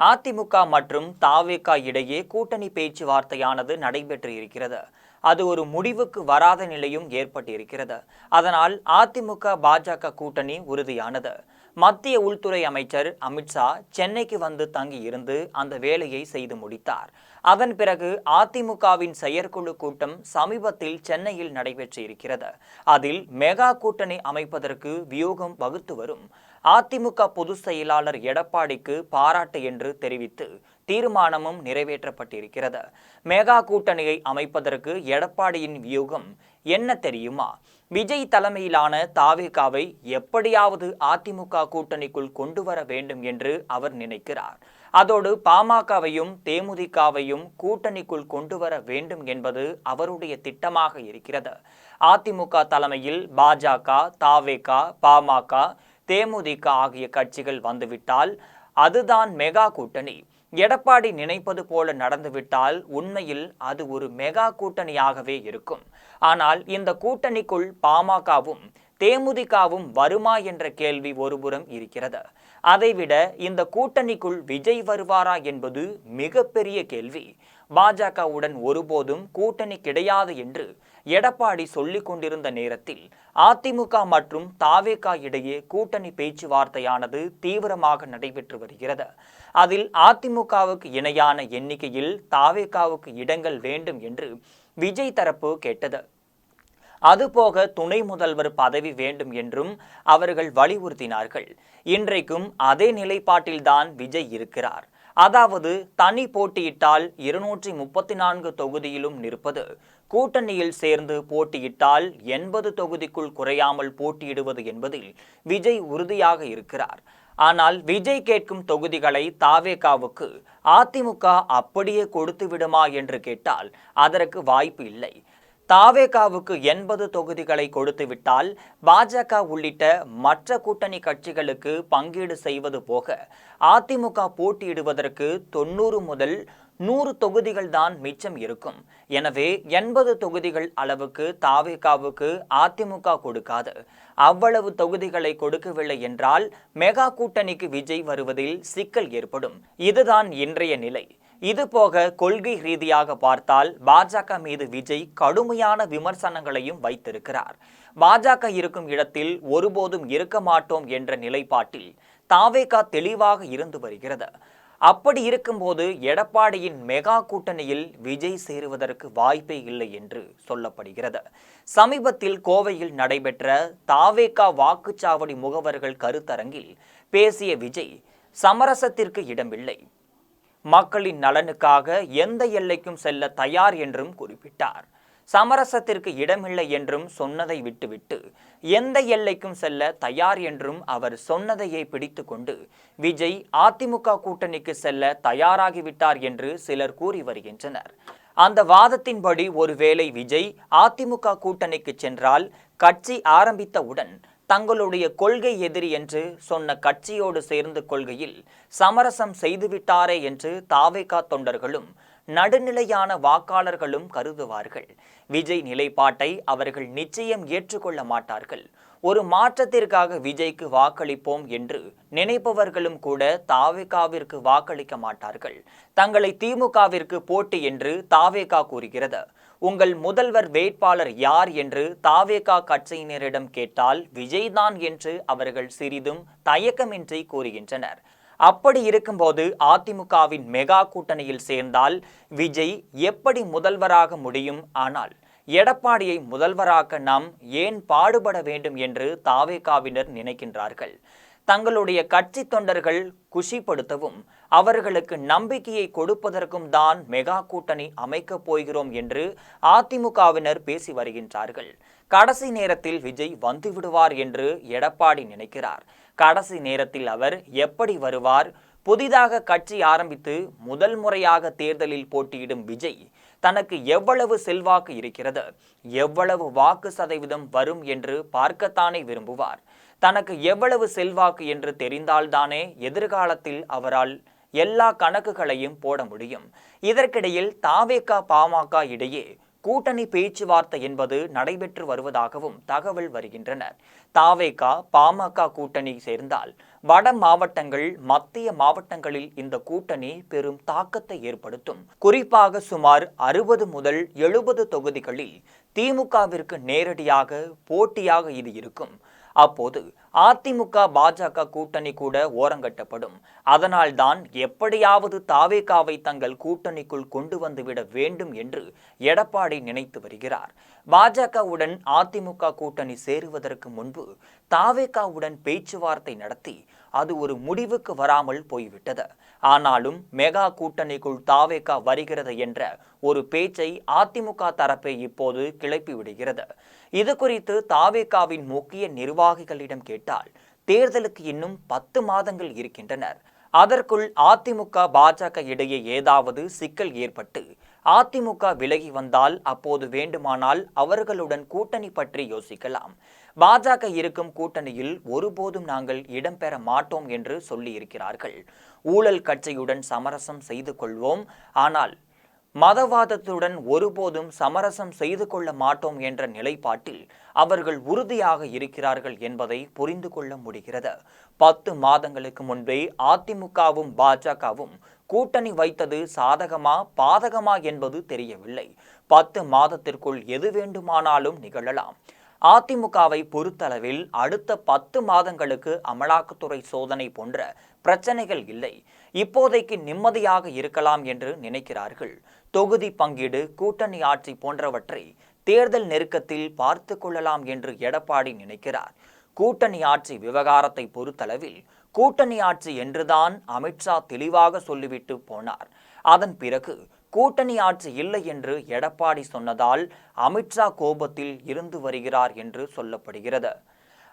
அதிமுக மற்றும் தாவேகா இடையே கூட்டணி பேச்சுவார்த்தையானது நடைபெற்று இருக்கிறது. அது ஒரு முடிவுக்கு வராத நிலையும் ஏற்பட்டிருக்கிறது. அதனால் அதிமுக பாஜக கூட்டணி உறுதியானது. மத்திய உள்துறை அமைச்சர் அமித்ஷா சென்னைக்கு வந்து தங்கி இருந்து அந்த வேலையை செய்து முடித்தார். அதன் பிறகு அதிமுகவின் செயற்குழு கூட்டம் சமீபத்தில் சென்னையில் நடைபெற்று இருக்கிறது. அதில் மெகா கூட்டணி அமைப்பதற்கு வியூகம் வகுத்து வரும் அதிமுக பொதுச் செயலாளர் எடப்பாடிக்கு பாராட்டு என்று தெரிவித்து தீர்மானமும் நிறைவேற்றப்பட்டிருக்கிறது. மெகா கூட்டணியை அமைப்பதற்கு எடப்பாடியின் வியூகம் என்ன தெரியுமா? விஜய் தலைமையிலான தாவேகாவை எப்படியாவது அதிமுக கூட்டணிக்குள் கொண்டு வர வேண்டும் என்று அவர் நினைக்கிறார். அதோடு பாமகவையும் தேமுதிகவையும் கூட்டணிக்குள் கொண்டு வர வேண்டும் என்பது அவருடைய திட்டமாக இருக்கிறது. அதிமுக தலைமையில் பாஜக, தாவேகா, பாமக, தேமுதிக ஆகிய கட்சிகள் வந்துவிட்டால் அதுதான் மெகா கூட்டணி. எடப்பாடி நினைப்பது போல நடந்துவிட்டால் உண்மையில் அது ஒரு மெகா கூட்டணியாகவே இருக்கும். ஆனால் இந்த கூட்டணிக்குள் பாமகவும் தேமுதிகவும் வருமா என்ற கேள்வி ஒருபுறம் இருக்கிறது. அதைவிட இந்த கூட்டணிக்குள் விஜய் வருவாரா என்பது மிகப்பெரிய கேள்வி. பாஜகவுடன் ஒருபோதும் கூட்டணி கிடையாது என்று எடப்பாடி சொல்லிக் கொண்டிருந்த நேரத்தில் அதிமுக மற்றும் தாவேகா இடையே கூட்டணி பேச்சுவார்த்தையானது தீவிரமாக நடைபெற்று வருகிறது. அதில் அதிமுகவுக்கு இணையான எண்ணிக்கையில் தாவேகாவுக்கு இடங்கள் வேண்டும் என்று விஜய் தரப்பு கேட்டது. அதுபோக துணை முதல்வர் பதவி வேண்டும் என்றும் அவர்கள் வலியுறுத்தினார்கள். இன்றைக்கும் அதே நிலைப்பாட்டில்தான் விஜய் இருக்கிறார். அதாவது தனி போட்டியிட்டால் 234 தொகுதியிலும் நிற்பது, கூட்டணியில் சேர்ந்து போட்டியிட்டால் 80 தொகுதிக்குள் குறையாமல் போட்டியிடுவது என்பதில் விஜய் உறுதியாக இருக்கிறார். ஆனால் விஜய் கேட்கும் தொகுதிகளை தாவேகாவுக்கு அதிமுக அப்படியே கொடுத்து விடுமா என்று கேட்டால் அதற்கு வாய்ப்பு இல்லை. தாவேகாவுக்கு 80 தொகுதிகளை கொடுத்துவிட்டால் பாஜக உள்ளிட்ட மற்ற கூட்டணி கட்சிகளுக்கு பங்கீடு செய்வது போக அதிமுக போட்டியிடுவதற்கு 90 முதல் 100 தொகுதிகள் தான் மிச்சம் இருக்கும். எனவே 80 தொகுதிகள் அளவுக்கு தாவேகாவுக்கு அதிமுக கொடுக்காது. அவ்வளவு தொகுதிகளை கொடுக்கவில்லை என்றால் மெகா கூட்டணிக்கு விஜய் வருவதில் சிக்கல் ஏற்படும். இதுதான் இன்றைய நிலை. இதுபோக கொள்கை ரீதியாக பார்த்தால் பாஜக மீது விஜய் கடுமையான விமர்சனங்களையும் வைத்திருக்கிறார். பாஜக இருக்கும் இடத்தில் ஒருபோதும் இருக்க மாட்டோம் என்ற நிலைப்பாட்டில் தாவேகா தெளிவாக இருந்து வருகிறது. அப்படி இருக்கும்போது எடப்பாடியின் மெகா கூட்டணியில் விஜய் சேருவதற்கு வாய்ப்பே இல்லை என்று சொல்லப்படுகிறது. சமீபத்தில் கோவையில் நடைபெற்ற தாவேகா வாக்குச்சாவடி முகவர்கள் கருத்தரங்கில் பேசிய விஜய் சமரசத்திற்கு இடமில்லை, மக்களின் நலனுக்காக எந்த எல்லைக்கும் செல்ல தயார் என்றும் குறிப்பிட்டார். சமரசத்திற்கு இடமில்லை என்றும் சொன்னதை விட்டுவிட்டு எந்த எல்லைக்கும் செல்ல தயார் என்றும் அவர் சொன்னதையே பிடித்து கொண்டு விஜய் அதிமுக கூட்டணிக்கு செல்ல தயாராகிவிட்டார் என்று சிலர் கூறி வருகின்றனர். அந்த வாதத்தின்படி ஒருவேளை விஜய் அதிமுக கூட்டணிக்கு சென்றால் கட்சி ஆரம்பித்தவுடன் தங்களுடைய கொள்கை எதிரி என்று சொன்ன கட்சியோடு சேர்ந்து கொள்கையில் சமரசம் செய்துவிட்டாரே என்று தாவேகா தொண்டர்களும் நடுநிலையான வாக்காளர்களும் கருதுவார்கள். விஜய் நிலைப்பாட்டை அவர்கள் நிச்சயம் ஏற்றுக்கொள்ள மாட்டார்கள். ஒரு மாற்றத்திற்காக விஜய்க்கு வாக்களிப்போம் என்று நினைப்பவர்களும் கூட தாவேகாவிற்கு வாக்களிக்க மாட்டார்கள். தங்களை திமுகவிற்கு போட்டி என்று தாவேகா கூறுகிறது. உங்கள் முதல்வர் வேட்பாளர் யார் என்று தாவேகா கட்சியினரிடம் கேட்டால் விஜய்தான் என்று அவர்கள் சிறிதும் தயக்கமின்றி கூறுகின்றனர். அப்படி இருக்கும்போது அதிமுகவின் மெகா கூட்டணியில் சேர்ந்தால் விஜய் எப்படி முதல்வராக முடியும்? ஆனால் எடப்பாடியை முதல்வராக்க நாம் ஏன் பாடுபட வேண்டும் என்று தாவேகாவினர் நினைக்கின்றார்கள். தங்களுடைய கட்சி தொண்டர்கள் குஷிப்படுத்தவும் அவர்களுக்கு நம்பிக்கையை கொடுப்பதற்கும் தான் மெகா கூட்டணி அமைக்கப் போகிறோம் என்று அதிமுகவினர் பேசி வருகின்றார்கள். கடைசி நேரத்தில் விஜய் வந்து விடுவார் என்று எடப்பாடி நினைக்கிறார். கடைசி நேரத்தில் அவர் எப்படி வருவார்? புதிதாக கட்சி ஆரம்பித்து முதல் முறையாக தேர்தலில் போட்டியிடும் விஜய் தனக்கு எவ்வளவு செல்வாக்கு இருக்கிறது, எவ்வளவு வாக்கு சதவீதம் வரும் என்று பார்க்கத்தானே விரும்புவார். தனக்கு எவ்வளவு செல்வாக்கு என்று தெரிந்தால்தானே எதிர்காலத்தில் அவரால் எல்லா கணக்குகளையும் போட முடியும். இதற்கிடையில் தாவேகா பாமக இடையே கூட்டணி பேச்சுவார்த்தை என்பது நடைபெற்று வருவதாகவும் தகவல் வருகின்றன. தாவேகா பாமக கூட்டணி சேர்ந்தால் வட மாவட்டங்கள், மத்திய மாவட்டங்களில் இந்த கூட்டணி பெரும் தாக்கத்தை ஏற்படுத்தும். குறிப்பாக சுமார் 60 முதல் 70 தொகுதிகளில் திமுகவிற்கு நேரடியாக போட்டியாக இது இருக்கும். அப்போது அதிமுக பாஜக கூட்டணி கூட ஓரங்கட்டப்படும். அதனால்தான் எப்படியாவது தாவேகாவை தங்கள் கூட்டணிக்குள் கொண்டு வந்துவிட வேண்டும் என்று எடப்பாடி நினைத்து வருகிறார். பாஜகவுடன் அதிமுக கூட்டணி சேருவதற்கு முன்பு தாவேகாவுடன் பேச்சுவார்த்தை நடத்தி அது ஒரு முடிவுக்கு வராமல் போய்விட்டது. ஆனாலும் மெகா கூட்டணிக்குள் தாவேகா வருகிறது என்ற ஒரு பேச்சை அதிமுக தரப்பை இப்போது கிளப்பி விடுகிறது. இது குறித்து தாவேகாவின் முக்கிய நிர்வாகிகளிடம் கேட்டால் தேர்தலுக்கு இன்னும் 10 மாதங்கள் இருக்கின்றனர். அதற்குள் அதிமுக பாஜக இடையே ஏதாவது சிக்கல் ஏற்பட்டு அதிமுக விலகி வந்தால் அப்போது வேண்டுமானால் அவர்களுடன் கூட்டணி பற்றி யோசிக்கலாம். பாஜக இருக்கும் கூட்டணியில் ஒருபோதும் நாங்கள் இடம்பெற மாட்டோம் என்று சொல்லியிருக்கிறார்கள். ஊழல் கட்சியுடன் சமரசம் செய்து கொள்வோம், ஆனால் மதவாதத்துடன் ஒருபோதும் சமரசம் செய்து கொள்ள மாட்டோம் என்ற நிலைப்பாட்டில் அவர்கள் உறுதியாக இருக்கிறார்கள் என்பதை புரிந்து கொள்ள முடிகிறது. 10 மாதங்களுக்கு முன்பே அதிமுகவும் பாஜகவும் கூட்டணி வைத்தது சாதகமா பாதகமா என்பது தெரியவில்லை. 10 மாதத்திற்குள் எது வேண்டுமானாலும் நிகழலாம். அதிமுகவை பொறுத்தளவில் அடுத்த 10 மாதங்களுக்கு அமலாக்கத்துறை சோதனை போன்ற பிரச்சனைகள் இல்லை. இப்போதைக்கு நிம்மதியாக இருக்கலாம் என்று நினைக்கிறார்கள். தொகுதி பங்கீடு, கூட்டணி ஆட்சி போன்றவற்றை தேர்தல் நெருக்கத்தில் பார்த்து கொள்ளலாம் என்று எடப்பாடி நினைக்கிறார். கூட்டணி ஆட்சி விவகாரத்தை பொறுத்தளவில் கூட்டணி ஆட்சி என்றுதான் அமித்ஷா தெளிவாக சொல்லிவிட்டு போனார். அதன் பிறகு கூட்டணி ஆட்சி இல்லை என்று எடப்பாடி சொன்னதால் அமித்ஷா கோபத்தில் இருந்து வருகிறார் என்று சொல்லப்படுகிறது.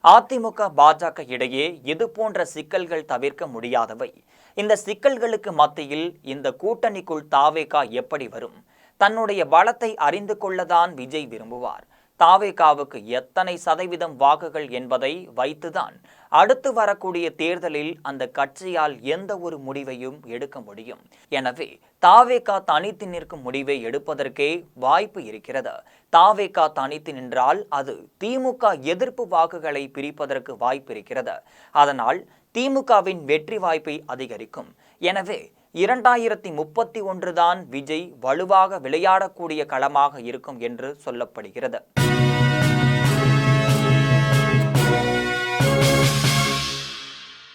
அதிமுக பாஜக இடையே இது போன்ற சிக்கல்கள் தவிர்க்க முடியாதவை. இந்த சிக்கல்களுக்கு மத்தியில் இந்த கூட்டணிக்குள் தாவேகா எப்படி வரும்? தன்னுடைய பலத்தை அறிந்து கொள்ளதான் விஜய் விரும்புவார். தாவேகாவுக்கு எத்தனை சதவீதம் வாக்குகள் என்பதை வைத்துதான் அடுத்து வரக்கூடிய தேர்தலில் அந்த கட்சியால் எந்த ஒரு முடிவையும் எடுக்க முடியும். எனவே தாவேகா தனித்து நிற்கும் முடிவை எடுப்பதற்கே வாய்ப்பு இருக்கிறது. தாவேகா தனித்து நின்றால் அது திமுக எதிர்ப்பு வாக்குகளை பிரிப்பதற்கு வாய்ப்பு இருக்கிறது. அதனால் திமுகவின் வெற்றி வாய்ப்பை அதிகரிக்கும். எனவே 2031 தான் விஜய் வலுவாக விளையாடக்கூடிய களமாக இருக்கும் என்று சொல்லப்படுகிறது.